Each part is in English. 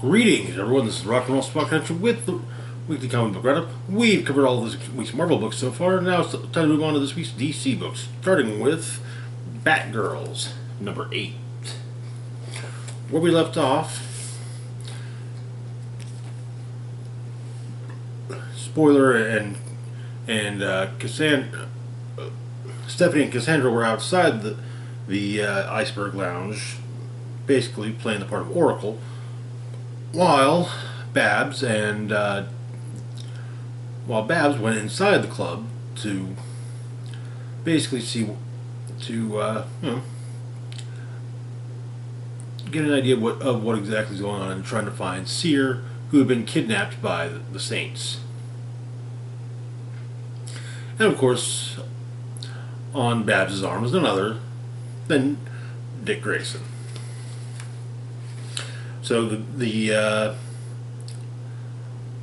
Greetings, everyone. This is Rock and Roll Spot Connection with the Weekly Comic Book Wrap-Up. We've covered all this week's Marvel books so far. Now it's time to move on to this week's DC books, starting with Batgirls, number 8. Where we left off, spoiler, and Cassandra, Stephanie and Cassandra were outside the Iceberg Lounge, basically playing the part of Oracle, while Babs and Babs went inside the club to basically get an idea of what exactly is going on and trying to find Seer, who had been kidnapped by the Saints. And of course, on Babs' arm was none other than Dick Grayson. So the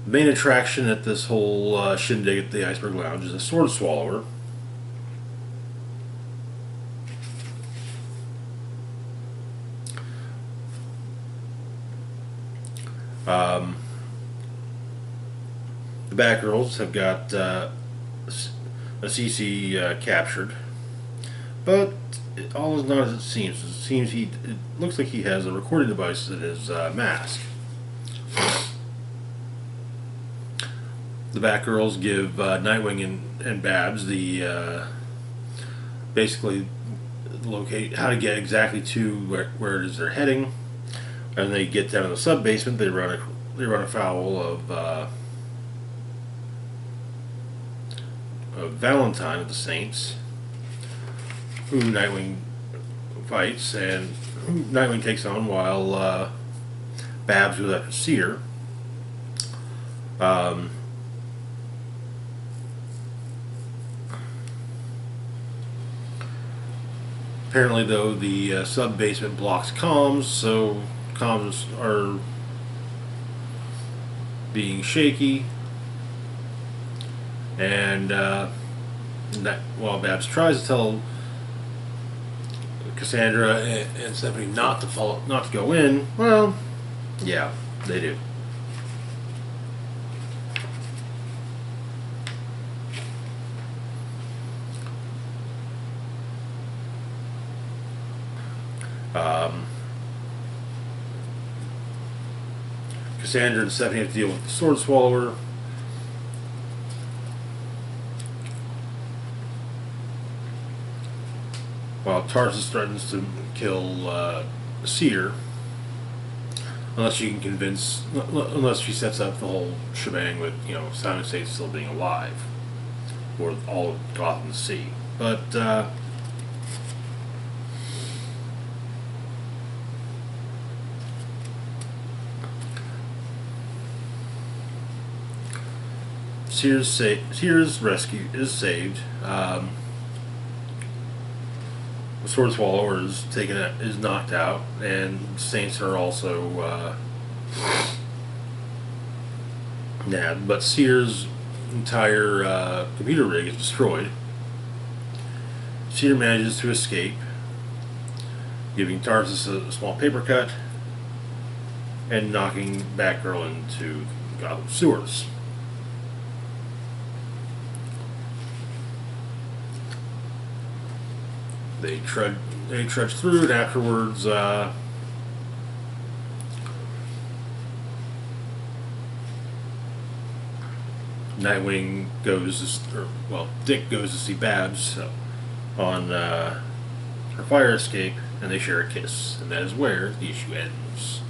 main attraction at this whole shindig at the Iceberg Lounge is a sword swallower. The Batgirls have got a CC captured, but all is not as it seems. It looks like he has a recording device in his mask. The Batgirls give Nightwing and Babs the basically locate how to get exactly to where it is they're heading, and they get down to the sub basement. They run afoul of Valentine of the Saints, who Nightwing fights, and who Nightwing takes on while Babs goes after Seer. Apparently, though, the sub-basement blocks comms, so comms are being shaky, and while Babs tries to tell Cassandra and Stephanie not to go in, well, yeah, they do. Cassandra and Stephanie have to deal with the sword swallower. While Tarsus threatens to kill Seer, unless she sets up the whole shebang with, Simon State still being alive, or all of Gotham to see. But Seer's rescue is saved. The sword swallower is knocked out, and Saints are also nabbed. But Seer's entire computer rig is destroyed. Seer manages to escape, giving Tarsus a small paper cut and knocking Batgirl into Gotham sewers. They trudge through, and afterwards, Dick goes to see Babs on her fire escape, and they share a kiss, and that is where the issue ends.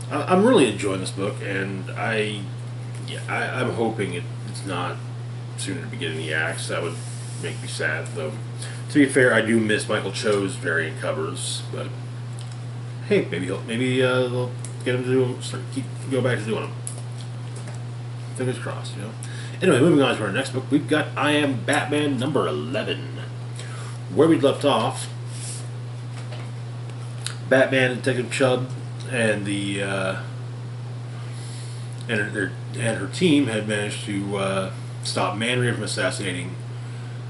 I'm really enjoying this book, and I'm hoping it's not soon to be getting the axe. That would make me sad, though. To be fair, I do miss Michael Cho's variant covers, but hey, maybe they'll get him to go back to doing them. Fingers crossed, Anyway, moving on to our next book, we've got I Am Batman number 11. Where we'd left off, Batman and Detective Chubb and her team had managed to stop Man Ray from assassinating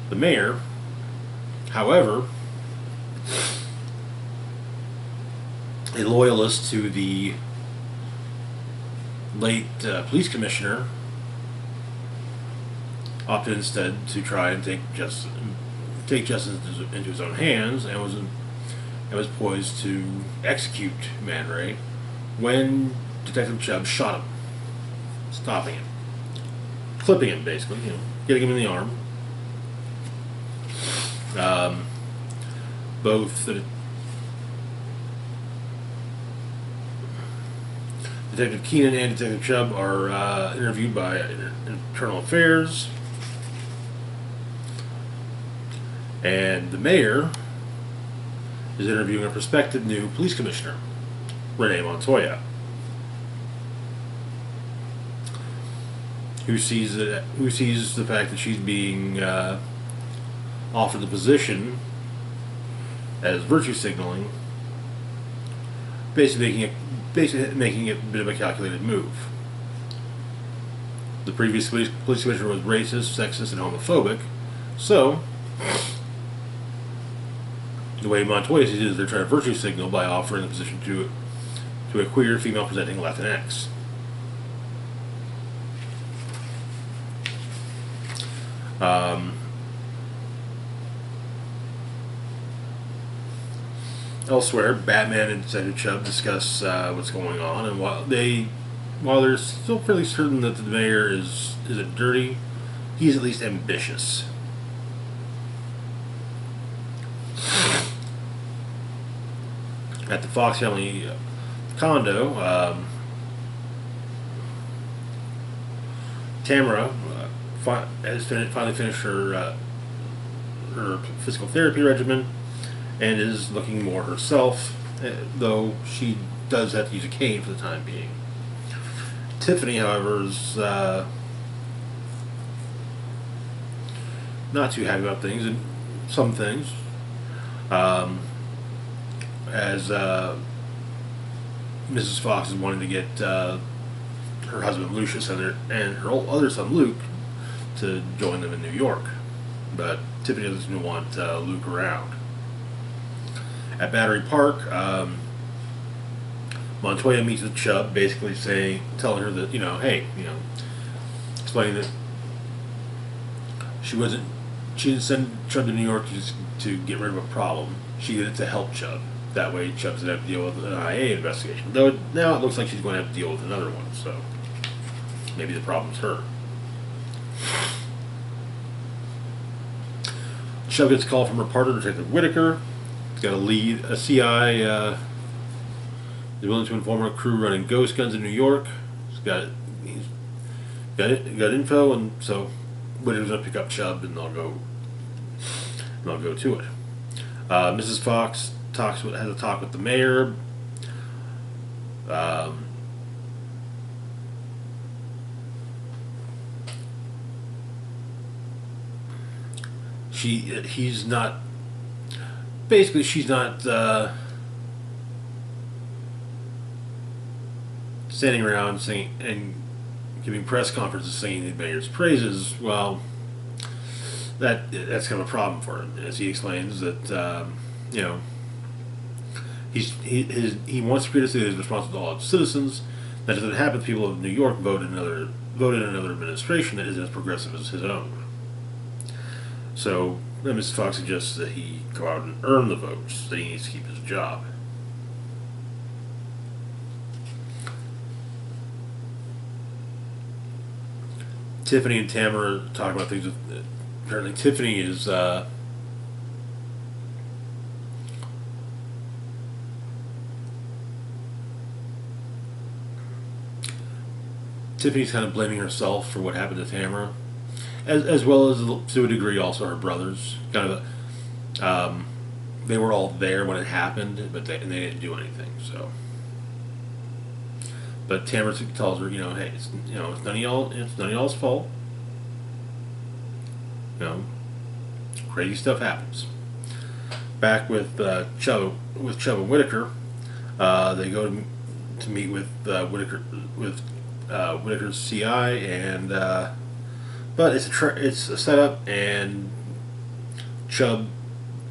the mayor. However, a loyalist to the late police commissioner, opted instead to try and take justice into his own hands, and was poised to execute Man Ray when Detective Chubb shot him, stopping him, clipping him basically, getting him in the arm. Both Detective Keenan and Detective Chubb are interviewed by Internal Affairs, and the mayor is interviewing a prospective new police commissioner, Renee Montoya, who sees the fact that she's being offered the position as virtue signaling, basically making it a bit of a calculated move. The previous police commissioner was racist, sexist, and homophobic, so the way Montoya sees it is they're trying to virtue signal by offering the position to a queer female presenting Latinx. Elsewhere, Batman and Detective Chubb discuss what's going on, and while they're still fairly certain that the mayor isn't dirty, he's at least ambitious. At the Fox family condo, Tamara has finally finished her physical therapy regimen and is looking more herself, though she does have to use a cane for the time being. Tiffany, however, is not too happy about things, and some things, as Mrs. Fox is wanting to get her husband Lucius and her other son Luke to join them in New York, but Tiffany doesn't want Luke around. At Battery Park, Montoya meets with Chubb, basically telling her that, hey, explaining that she didn't send Chubb to New York to get rid of a problem. She did it to help Chubb. That way, Chubb doesn't have to deal with an IA investigation. Though now it looks like she's going to have to deal with another one, so maybe the problem's her. Chubb gets a call from her partner, Detective Whitaker. He's got a CI is willing to inform her crew running ghost guns in New York. He's got info, and so Whitaker's gonna pick up Chubb, and I'll go to it. Mrs. Fox has a talk with the mayor. She's not standing around singing and giving press conferences singing the mayor's praises. Well, that's kind of a problem for him, as he explains that he wants to create a city that is responsible to all its citizens. That doesn't happen if people of New York voted in another administration that isn't as progressive as his own. So Mrs. Fox suggests that he go out and earn the votes, that he needs to keep his job. Tiffany and Tamara talk about things. Apparently, Tiffany is Tiffany's kind of blaming herself for what happened to Tamara, as well as to a degree also her brothers. They were all there when it happened, but they didn't do anything. So, but Tamara tells her, hey, it's none of y'all's fault. Crazy stuff happens. Back with Chubb and Whitaker, they go to meet with Whitaker's CI, and but it's a setup, and Chubb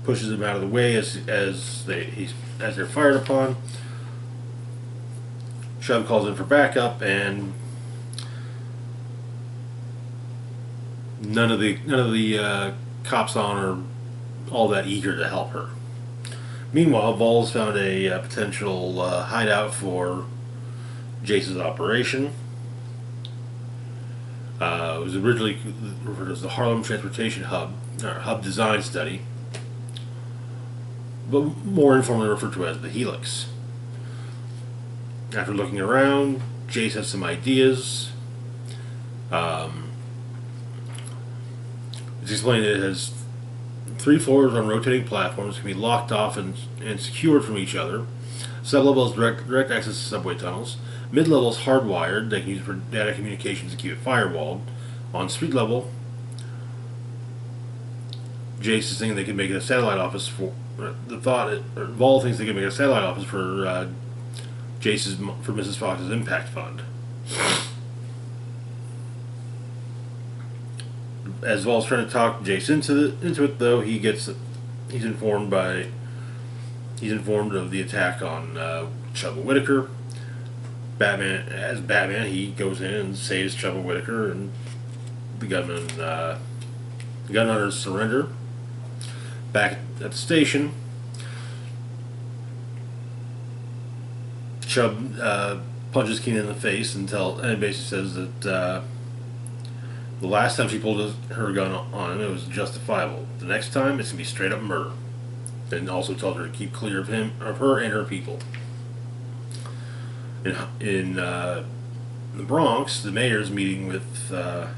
pushes him out of the way as they're fired upon. Shub calls in for backup, and none of the cops on are all that eager to help her. Meanwhile, Vols found a potential hideout for Jace's operation. It was originally referred to as the Harlem Transportation Hub, or Hub Design Study, but more informally referred to as the Helix. After looking around, Jace has some ideas. It's explained that it has 3 floors on rotating platforms, can be locked off and secured from each other. Sub-level is direct access to subway tunnels. Mid-level is hardwired. They can use it for data communications and keep it firewalled. On street level, Jace is thinking they could make it a satellite office for Vol thinks they could make it a satellite office for Mrs. Fox's impact fund. As Vol's trying to talk Jace into it, though, he's informed of the attack on Chuba Whitaker. As Batman, he goes in and saves Chuba Whitaker, and the gunrunners surrender. Back at the station, Chubb punches Keenan in the face and basically says that the last time she pulled her gun on him, it was justifiable. The next time, it's gonna be straight up murder. And also tells her to keep clear of her, and her people. In the Bronx, the mayor's meeting with an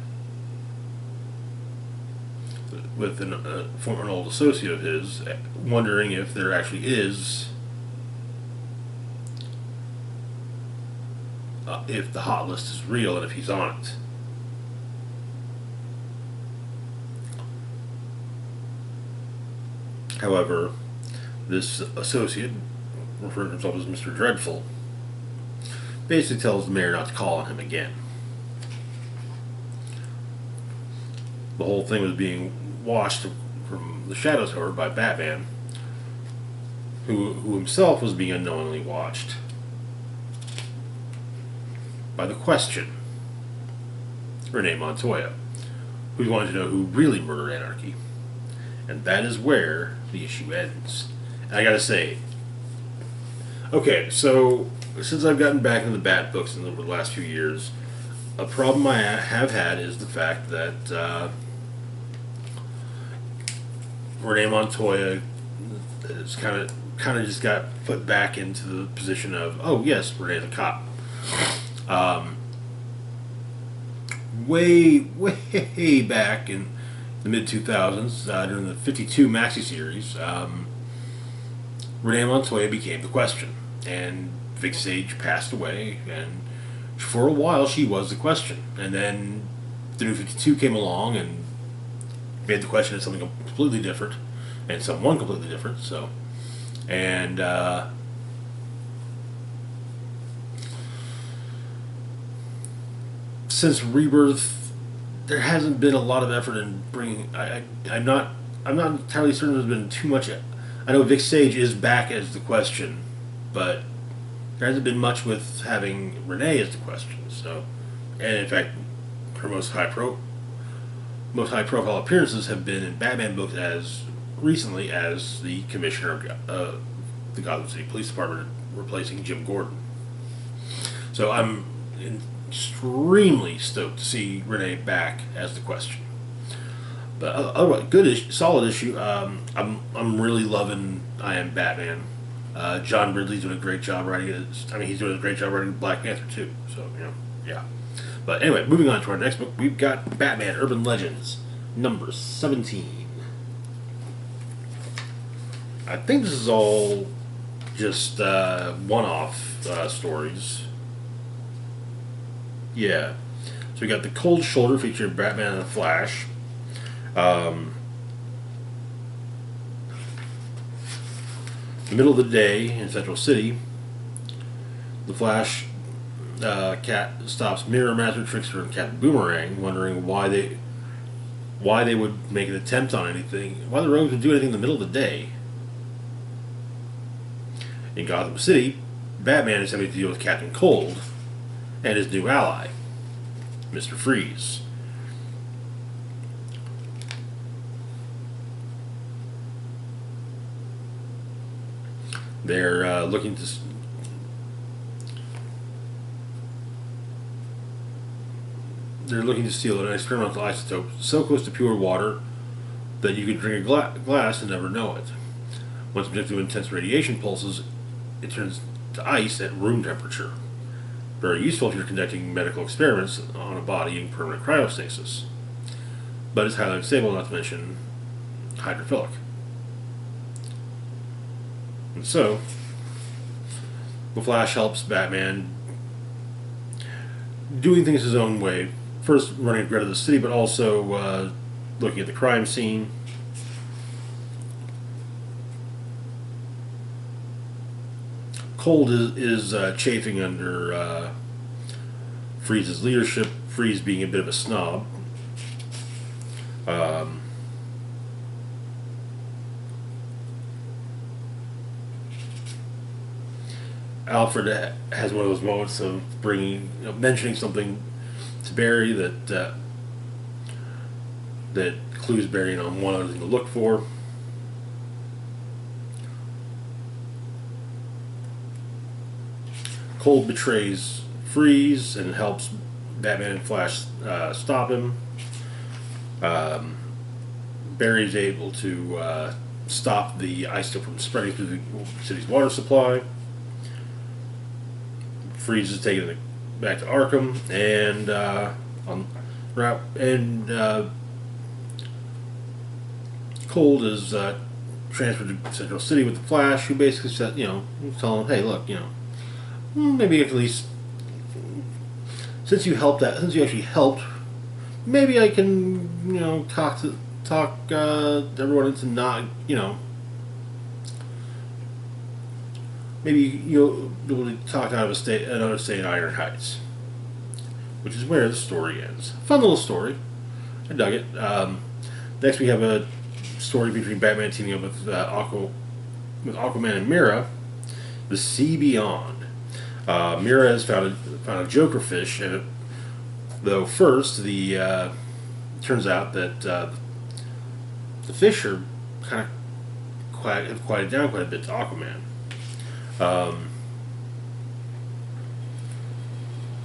old associate of his, wondering if there actually is, if the hot list is real and if he's on it. However, this associate, referring to himself as Mr. Dreadful, basically tells the mayor not to call on him again. The whole thing was being watched from the shadows, however, by Batman, who himself was being unknowingly watched by the Question, Renee Montoya, who wanted to know who really murdered Anarchy. And that is where the issue ends. And I gotta say, okay, so since I've gotten back into the Bat books in the last few years, a problem I have had is the fact that Renee Montoya is kind of just got put back into the position of, oh yes, Renee's a cop. Way back in the mid-2000s, during the 52 Maxi series, Renee Montoya became the Question, and Vic Sage passed away, and for a while she was the Question, and then the new 52 came along and made the Question into something completely different, and someone completely different. So, and since Rebirth, there hasn't been a lot of effort in bringing. I'm not entirely certain there's been too much. I know Vic Sage is back as the Question, but there hasn't been much with having Renee as the Question. So, and in fact, her most high profile appearances have been in Batman books as recently as the Commissioner of the Gotham City Police Department, replacing Jim Gordon. So I'm extremely stoked to see Renee back as the Question. But otherwise, solid issue. I'm really loving I Am Batman. John Ridley's doing a great job writing it. I mean, he's doing a great job writing Black Panther too. So yeah. But anyway, moving on to our next book, we've got Batman Urban Legends, number 17. I think this is all just one-off stories. Yeah. So we got The Cold Shoulder featuring Batman and the Flash. The middle of the day in Central City, the Flash Cat stops Mirror Master, Trickster, and Captain Boomerang, wondering why they would make an attempt on anything, why the Rogues would do anything in the middle of the day. In Gotham City, Batman is having to deal with Captain Cold and his new ally, Mr. Freeze. They're looking to steal an experimental isotope so close to pure water that you could drink a glass and never know it. When subjected to intense radiation pulses, it turns to ice at room temperature. Very useful if you're conducting medical experiments on a body in permanent cryostasis. But it's highly unstable, not to mention hydrophilic. And so, the Flash helps Batman doing things his own way. First, running a grid of the city, but also looking at the crime scene. Cold is chafing under Freeze's leadership, Freeze being a bit of a snob. Alfred has one of those moments of mentioning something to Barry that clues Barry on one other thing to look for. Cold betrays Freeze and helps Batman and Flash stop him. Barry's able to stop the isotope from spreading through the city's water supply. Freeze is taken back to Arkham, and Cold is transferred to Central City with the Flash, who basically said, tell him, hey, look, maybe at least since you actually helped, maybe I can, talk everyone into not, maybe you'll be able to talk out of another stay in Iron Heights, which is where the story ends. Fun little story. I dug it. Next, we have a story featuring Batman teaming up with Aquaman and Mira, The Sea Beyond. Mira has found a Joker fish, and though first turns out that the fish are have quieted down quite a bit to Aquaman.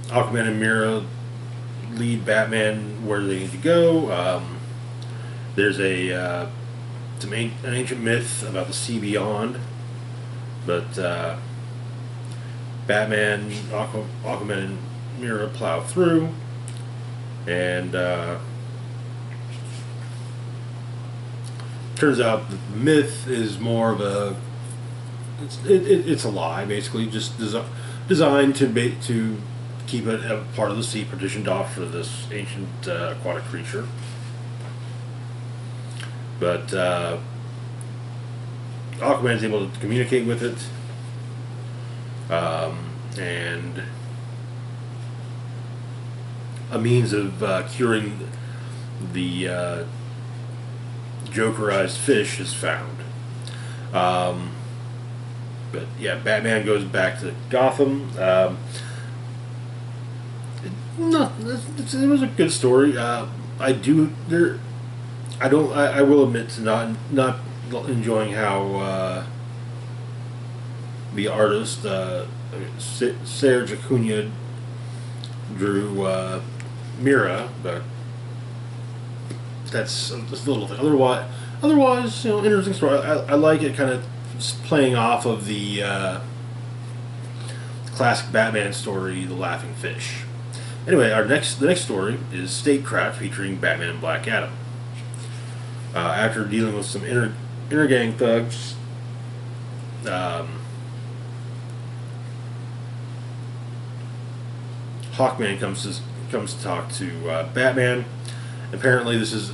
Aquaman and Mira lead Batman where they need to go. There's an ancient myth about the sea beyond, but Batman, Aquaman, and Mira plow through, and turns out the myth is more of it's a lie, basically, just designed to keep it a part of the sea partitioned off for this ancient aquatic creature. But Aquaman's able to communicate with it, and a means of curing the Jokerized fish is found. But yeah, Batman goes back to Gotham. It was a good story. I will admit to not enjoying how the artist Serge Acuna drew Mira, but that's a little thing. Otherwise, interesting story. I like it, kind of playing off of the classic Batman story, The Laughing Fish. Anyway, the next story is Statecraft, featuring Batman and Black Adam. After dealing with some inner gang thugs, Hawkman comes to talk to Batman. Apparently, this is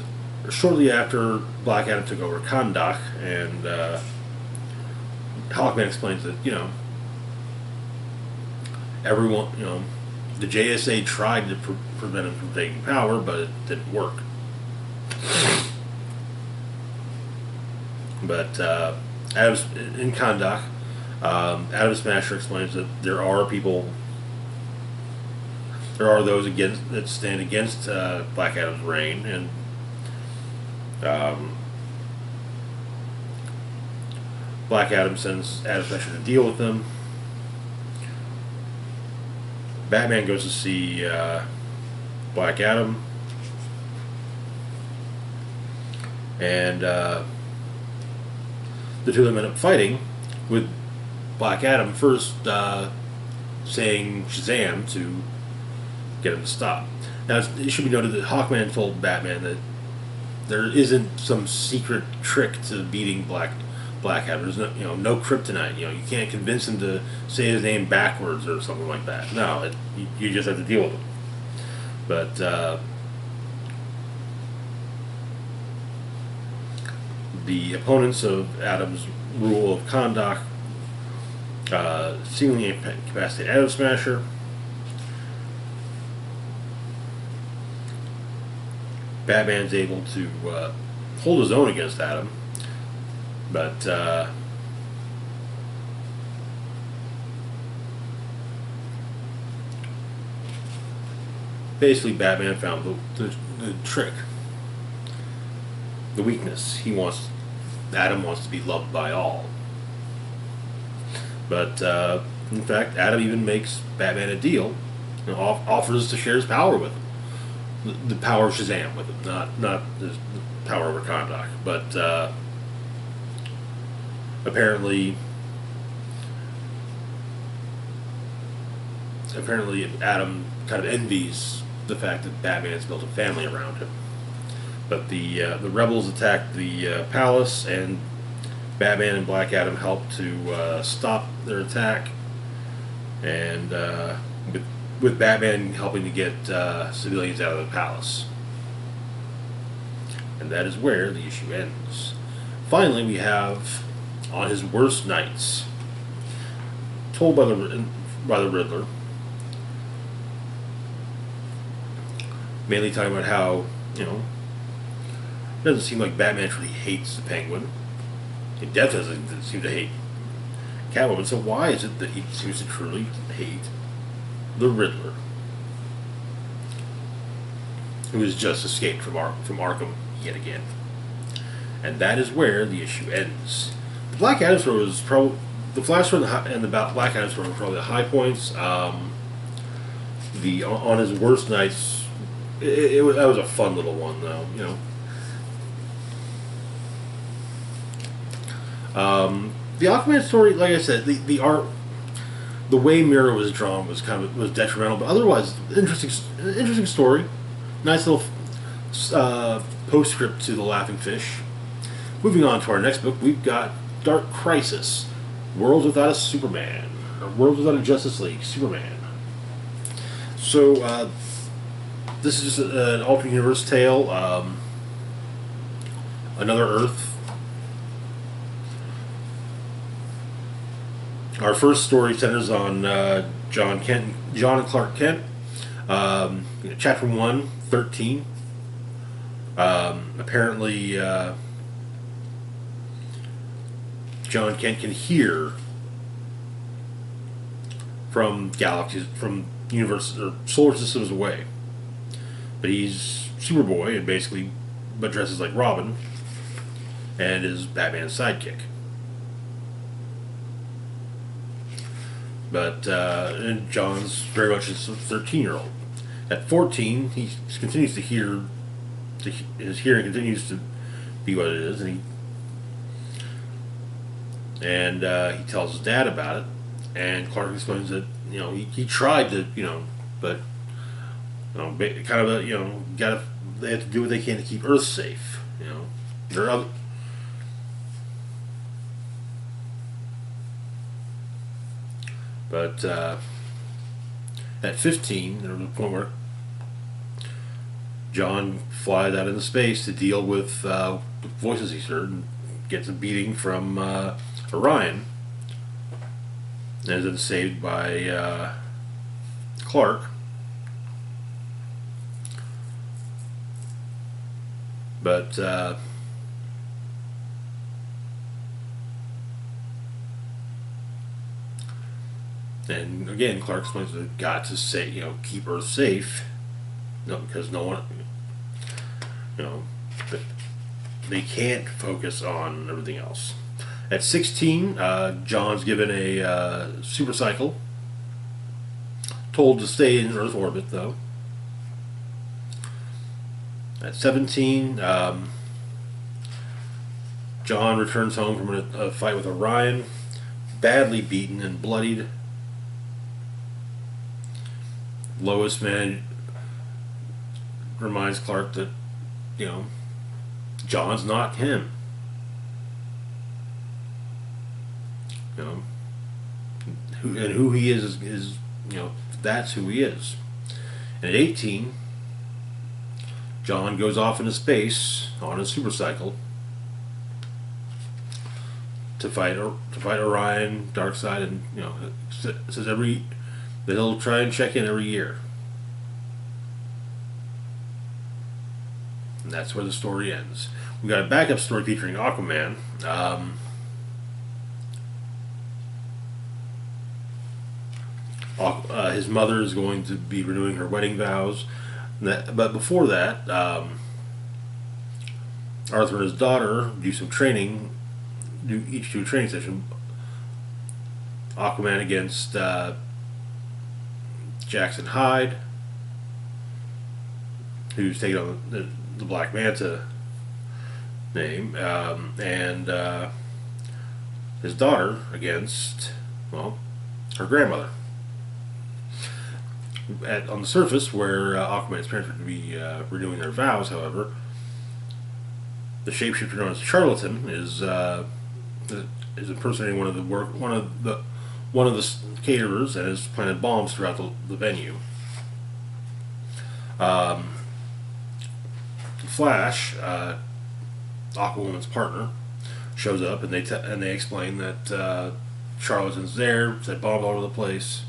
shortly after Black Adam took over Kahndaq, and Hawkman explains that everyone, the JSA tried to prevent him from taking power, but it didn't work. But as in Kahndaq, Adam Smasher explains that there are those against that stand against Black Adam's reign, and um, Black Adam sends Adam Smasher to deal with them. Batman goes to see Black Adam, and the two of them end up fighting, with Black Adam first saying Shazam to get him to stop. Now, it should be noted that Hawkman told Batman that there isn't some secret trick to beating Black Adam. There's no kryptonite. You can't convince him to say his name backwards or something like that. No, you just have to deal with him. But the opponents of Adam's rule of conduct seemingly incapacitate Adam Smasher. Batman's able to hold his own against Adam, but basically Batman found the trick, the weakness. Adam wants to be loved by all. But in fact, Adam even makes Batman a deal, offers to share his power with him. The power of Shazam with him, not the power over Kahndaq. But apparently Adam kind of envies the fact that Batman's built a family around him. But the rebels attack the palace, and Batman and Black Adam help to stop their attack, and with Batman helping to get civilians out of the palace. And that is where the issue ends. Finally, we have On His Worst Nights, told by the Riddler, mainly talking about how, it doesn't seem like Batman truly hates the Penguin. He definitely doesn't seem to hate Catwoman, so why is it that he seems to truly hate the Riddler, who has just escaped from Arkham yet again? And that is where the issue ends. The Black Adam story was probably the Flash story and the Black Adam story were probably the high points. The On His Worst Nights, that was a fun little one, though. The Aquaman story, like I said, the art, the way Mira was drawn was detrimental, but otherwise interesting story. Nice little postscript to the Laughing Fish. Moving on to our next book, we've got Dark Crisis, Worlds Without a Superman, or Worlds Without a Justice League, Superman. So this is just an alternate universe tale, another Earth. Our first story centers on John and Clark Kent. Chapter 1, 13. Apparently, John Kent can hear from galaxies, from universe or solar systems away. But he's Superboy and but dresses like Robin, and is Batman's sidekick. But and John's very much a 13-year-old. At 14, he continues to hear. His hearing continues to be what it is, and he tells his dad about it. And Clark explains that he tried to but kind of they have to do what they can to keep Earth safe. There are other. But at 15, there was a point where John flies out into space to deal with voices he's heard and gets a beating from Orion, and is then saved by Clark. But And again, Clark explains they've got to say, keep Earth safe, no, because no one, you know, they can't focus on everything else. At 16, John's given a super cycle, told to stay in Earth orbit though. At 17, John returns home from a fight with Orion, badly beaten and bloodied. Lois reminds Clark that, John's not him. And who he is that's who he is. And at 18, John goes off into space on his supercycle to fight Orion, Darkseid, and it says that he'll try and check in every year. And that's where the story ends. We got a backup story featuring Aquaman. His mother is going to be renewing her wedding vows. But before that, Arthur and his daughter do some training, each do a training session. Aquaman against Jackson Hyde, who's taking on the Black Manta name, and his daughter against, her grandmother. On the surface, where Aquaman's parents were to be renewing their vows, however, the shapeshifter known as Charlatan is impersonating one of the caterers and has planted bombs throughout the venue. Flash, Aquawoman's partner, shows up and they explain that Charlatan's there, set bombs all over the place.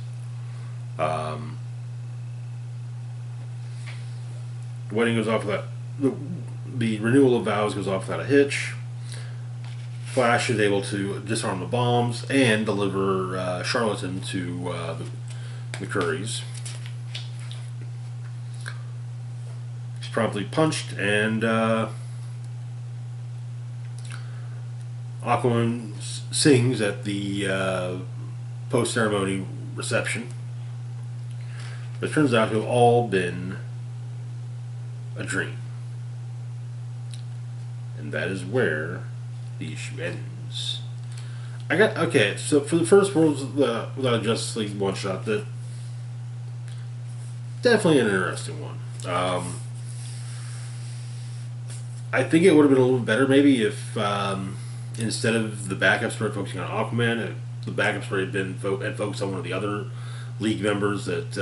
The wedding goes off without the renewal of vows goes off without a hitch. Flash is able to disarm the bombs and deliver Charlatan to the Currys. He's promptly punched, and Aquaman sings at the post-ceremony reception. But it turns out to have all been a dream. And that is where the issue ends. So for the first Worlds Without a Justice League one shot, that definitely an interesting one. I think it would have been a little better maybe if instead of the backup story focusing on Aquaman, the backup story had focused on one of the other League members that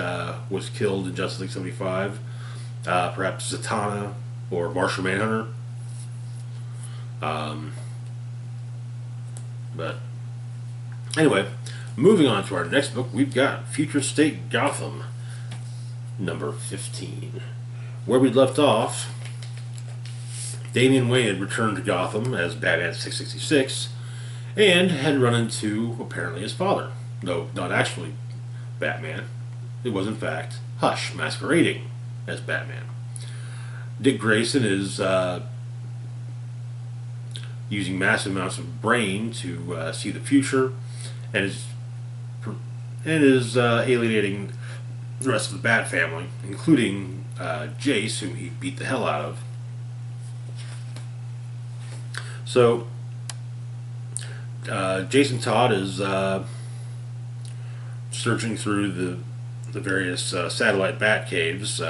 was killed in Justice League 75. Perhaps Zatanna or Martian Manhunter. But anyway, moving on to our next book, we've got Future State Gotham, number 15. Where we left off, Damian Wayne had returned to Gotham as Batman 666 and had run into, apparently, his father. Though not actually Batman. It was, in fact, Hush masquerading as Batman. Dick Grayson is using massive amounts of brain to see the future, and is alienating the rest of the Bat family, including Jace, whom he beat the hell out of. So Jason Todd is searching through the various satellite Bat caves,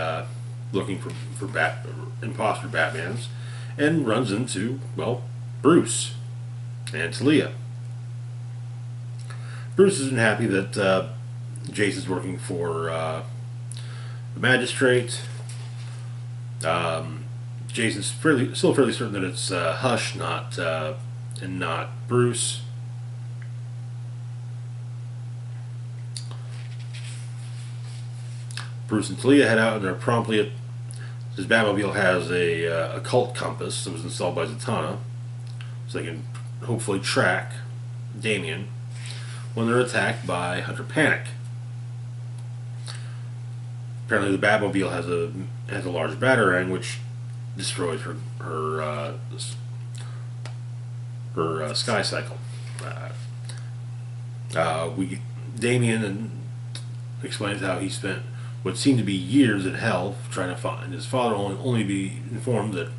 looking for imposter Batmans, and runs into, Bruce and Talia. Bruce isn't happy that Jason's working for the magistrate. Jason's still fairly certain that it's Hush, and not Bruce. Bruce and Talia head out, and they're promptly his Batmobile has a occult compass that was installed by Zatanna, so they can hopefully track Damian. when they're attacked by Hunter Panic. Apparently, the Batmobile has a large batarang which destroys her sky cycle. Damian explains how he spent what seemed to be years in hell trying to find his father, only to be informed that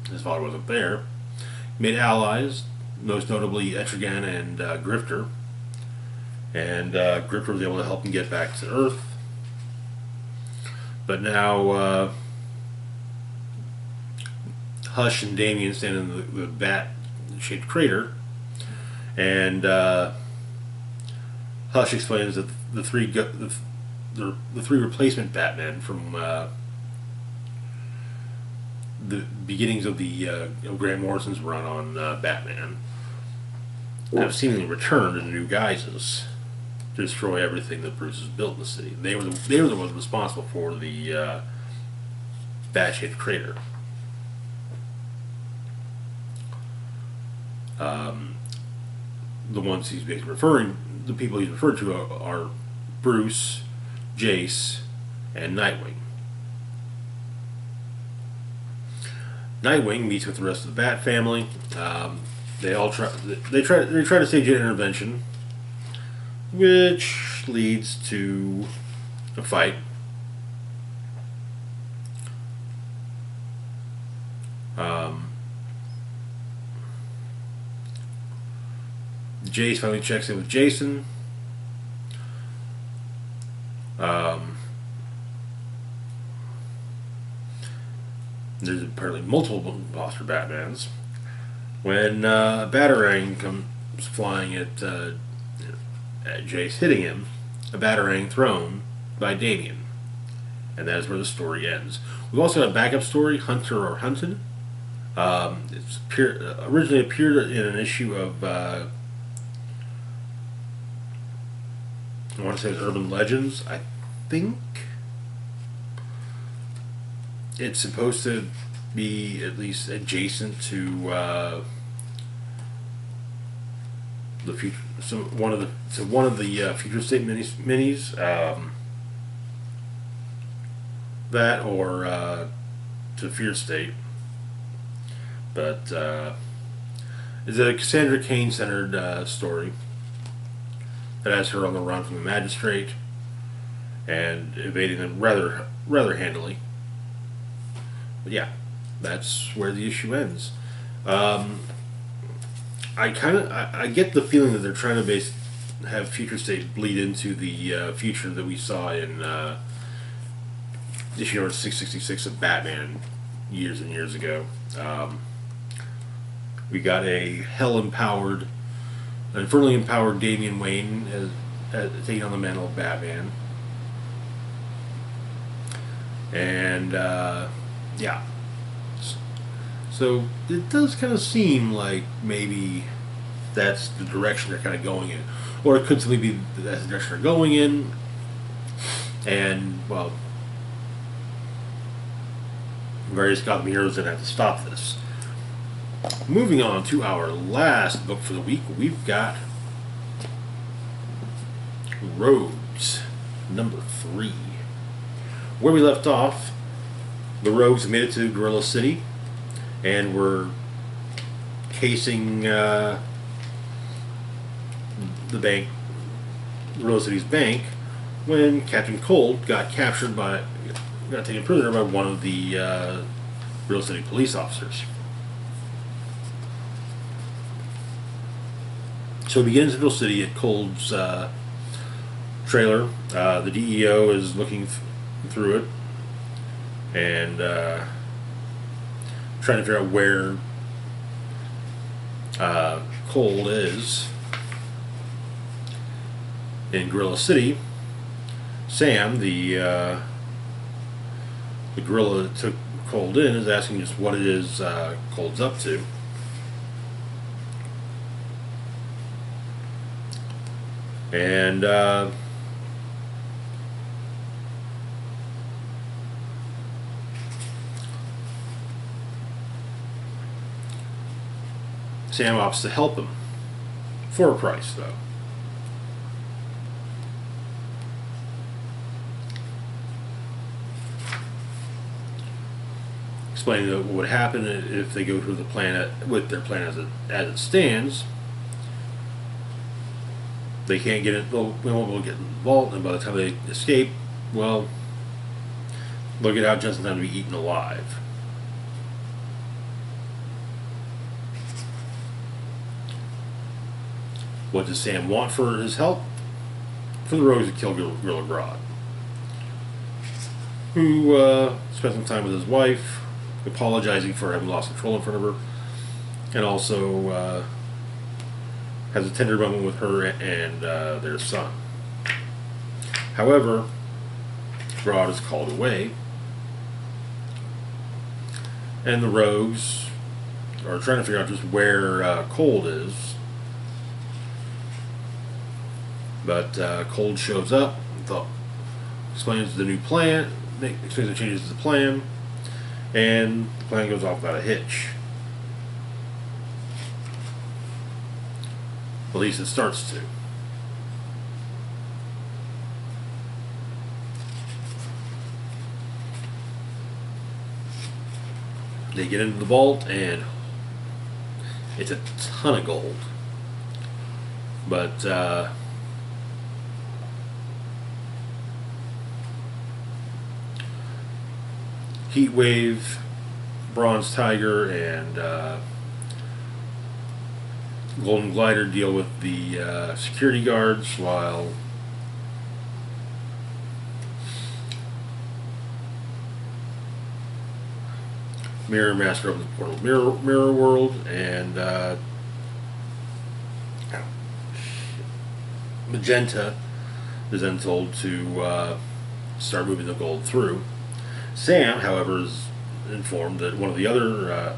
his father wasn't there. He made allies, most notably Etrigan and Grifter, and Grifter was able to help him get back to Earth. But now Hush and Damian stand in the bat-shaped crater, and Hush explains that the three replacement Batmen from the beginnings of the Grant Morrison's run on Batman have seemingly returned in new guises to destroy everything that Bruce has built in the city. They were the ones responsible for the bat-shaped crater. The ones he's basically the people he's referred to are Bruce, Jace, and Nightwing. Nightwing meets with the rest of the Bat family. They try to stage an intervention, which leads to a fight. Jace finally checks in with Jason. There's apparently multiple imposter Batmans. When Batarang comes flying at Jace, hitting him, a Batarang thrown by Damian. And that is where the story ends. We've also got a backup story, Hunter or Hunted. Originally appeared in an issue of I want to say it's Urban Legends. I think it's supposed to be at least adjacent to the future. One of the Future State minis. That or to Fear State, but it's a Cassandra Cain centered story that has her on the run from the magistrate and evading them rather handily. But yeah, that's where the issue ends. I get the feeling that they're trying to have Future State bleed into the future that we saw in issue number 666 of Batman years and years ago. We got a infernally empowered Damian Wayne as taking on the mantle of Batman. And, yeah. So, it does kind of seem like maybe that's the direction they're kind of going in. Or it could simply be that's the direction they're going in. And, well, various Gotham heroes that have to stop this. Moving on to our last book for the week, we've got Rogues, number 3. Where we left off, the Rogues made it to Gorilla City and were casing the bank, Gorilla City's bank, when Captain Cold got taken prisoner by one of the Gorilla City police officers. So we begin in Central City at Cold's trailer. The DEO is looking through it and trying to figure out where Cold is in Gorilla City. Sam, the gorilla that took Cold in, is asking just what it is Cold's up to. And Sam opts to help him for a price, though. explaining that what would happen if they go through the plan with their plan as it stands. They can't get it. They won't be able to get in the vault, and by the time they escape, well, they'll get out just in time to be eaten alive. What does Sam want for his help? For the rogues to kill Gorilla Grodd, who spent some time with his wife, apologizing for having lost control in front of her, and also has a tender moment with her and their son. However, Grodd is called away, and the rogues are trying to figure out just where Cold is. But Cold shows up, explains the new plan, explains the changes to the plan, and the plan goes off without a hitch. At least it starts to. They get into the vault, and it's a ton of gold. But Heatwave, Bronze Tiger, and Golden Glider deal with the security guards, while Mirror Master opens the portal Mirror World, and Magenta is then told to start moving the gold through. Sam, however, is informed that one of the other,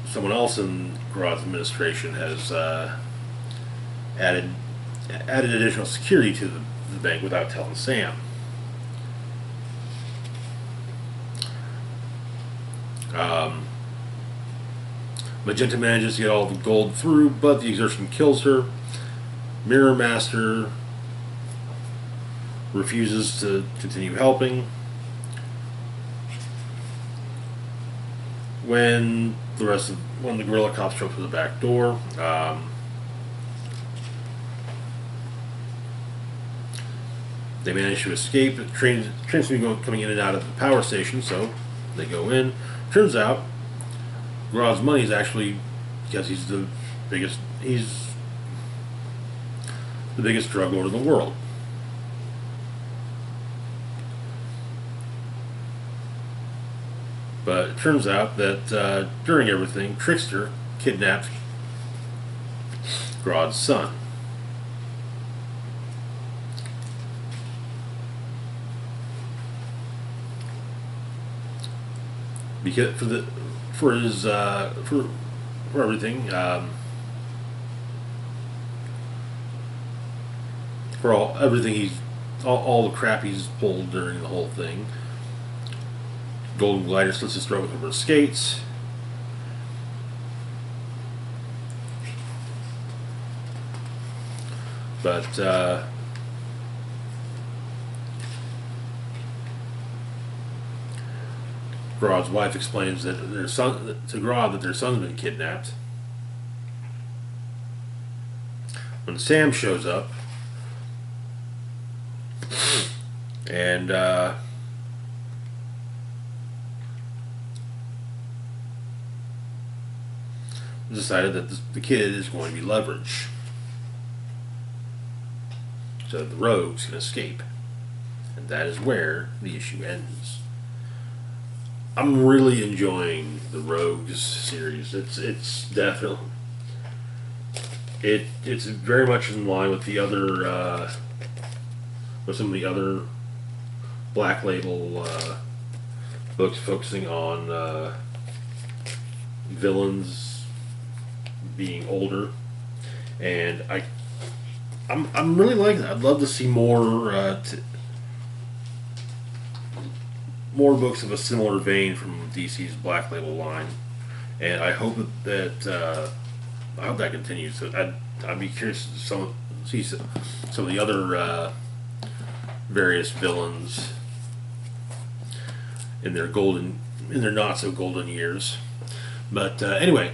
someone else in Grodd's administration has added additional security to the bank without telling Sam. Magenta manages to get all the gold through, but the exertion kills her. Mirror Master refuses to continue helping. When the gorilla cops show up through the back door, they manage to escape. The train's coming in and out of the power station, so they go in. Turns out, Grodd's money is actually because he's the biggest drug lord in the world. But it turns out that during everything, Trickster kidnapped Grodd's son. Because for everything, for all the crap he's pulled during the whole thing. Golden Glider slits his throat with her skates. But Grodd's wife explains to Grodd that their son's been kidnapped. When Sam shows up, and decided that the kid is going to be leverage, so that the rogues can escape, and that is where the issue ends. I'm really enjoying the Rogues series. It's definitely it's very much in line with the other with some of the other Black Label books focusing on villains being older, and I'm really liking that. I'd love to see more more books of a similar vein from DC's Black Label line, and I hope that continues. So I'd be curious to see some of the other various villains in their golden in their not so golden years. But anyway,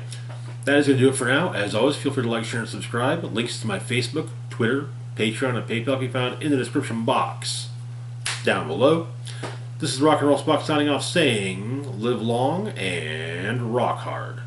that is going to do it for now. As always, feel free to like, share, and subscribe. Links to my Facebook, Twitter, Patreon, and PayPal can be found in the description box down below. This is Rock and Roll Spock signing off, saying live long and rock hard.